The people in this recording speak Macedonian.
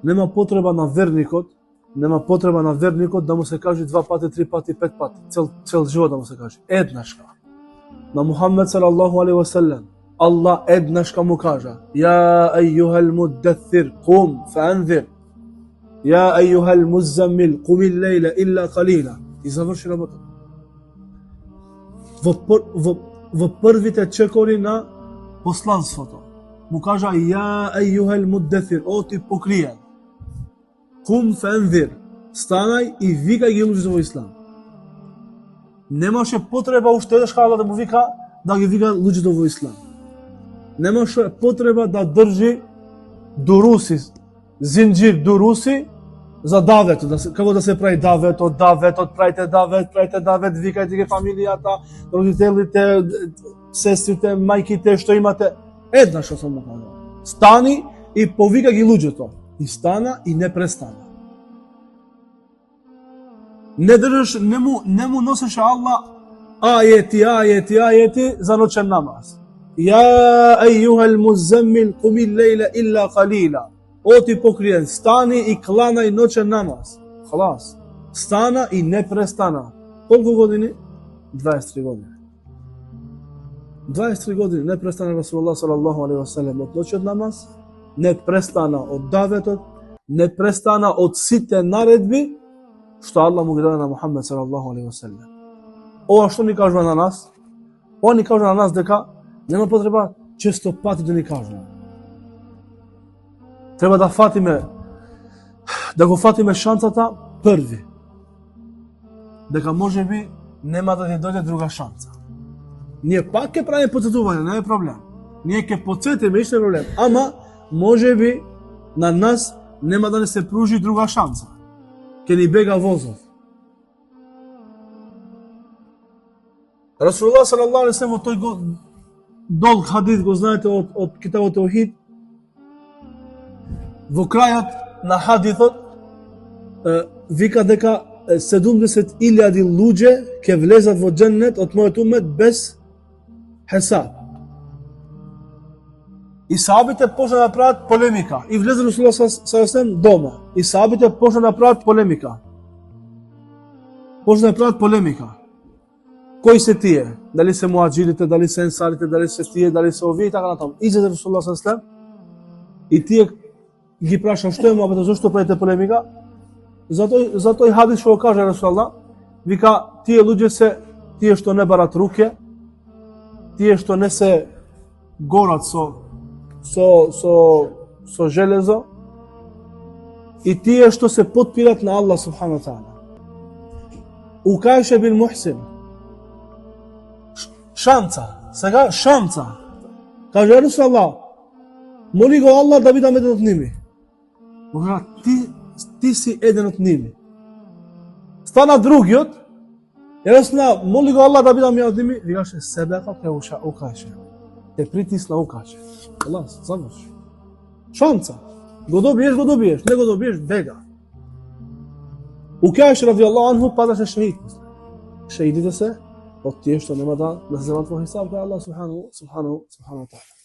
нема потреба на верникот да му се каже 2 пати, 3 пати, 5 пати, цел живот да му се каже. Еднашка. На Мухаммед салаллаху алейхи ва саллем Allah еднашка му кажа: "Я ајюхал муддатthir qum фаанзир. Я ајюхал муззаммил qumil лейла илла қалила." И заврши работа. Во првите чекори на посланството му кажа: "Ја ајюхал муддатthir, о ти покриен. Qum фаанзир, станај и викај ги луѓето во ислам." Немаше потреба уште еднаш Allah да му вика да ги вика луѓето во ислам. Немаше потреба да држи дуруси, зинџир дуруси за давето, како да се прави даветот, правите давет, викајте ги фамилијата, родителите, сестрите, мајките, што имате. Еднаш што сам му кажа. Стани и повика ги луѓето. И стана и не престана. Не држаш, не му носеше Allah ајети за ноќен намаз. Ја ајюхал муззаммил qumil лейла илла қалила. О ти покриен, стани и кланај ноќен намаз. Халас. Стана и не престана. Колку години? 23 години. 23 години не престана Расулуллах салаллаху алейхи ва саллем од ноќен намаз, не престана од даветот, не престана од сите наредби што Allah му ги даде на Мухаммед салаллаху алейхи ва саллем. Ова што ни кажува на нас? Ова ни кажува на нас дека нема потреба често пати да ни кажува. Треба да го фатиме шансата први. Дека можеби нема да ни дојде друга шанса. Ние пак ќе правиме потсетување, не е проблем. Ние ќе потсетиме, ништо е проблем. Ама можеби на нас нема да не се пружи друга шанса. Ќе ни бега возов. Расулуллах салаллаху алейхи ва саллем во тој долг хадис го знаете од Китабот Таухид. Во крајот на хадисот вика дека 70.000 луѓе ќе влезат во џеннет од мојот умет без хесаб. И сахабите почна да прават полемика. И влезе Расулуллах салаллаху алейхи ва саллем дома. И сахабите почна да прават полемика. Кои се тие? Дали се муаџирите, дали се енсарите, дали се тие, дали се овие и така натаму. Излезе Расулуллах салаллаху алейхи ва саллем и тие ги праша што е муабето, зошто правите полемика? Затоа хадис што го кажа Расулуллах, вика тие луѓе се тие што не барат руке, тие што не се горат со железо и тие што се потпират на Allah субхану ва таала. Укаша бин Мухсин. Шанца. Каже Расулуллах, моли го Allah да бидам еден од ними. Кога ти си еден од ними. Стана другиот, Расулуллах, моли го Allah да бидам ја од ними, викаше себека ке укаше. Те притисна укаше. Allah, заврши. Шанца. Го добиеш, не го добиеш, бега. Укаш ради Аллаху анху падаше шеид. Шеидите се од тие што нема да се земат во хисаб кај Allah субхану ва таала.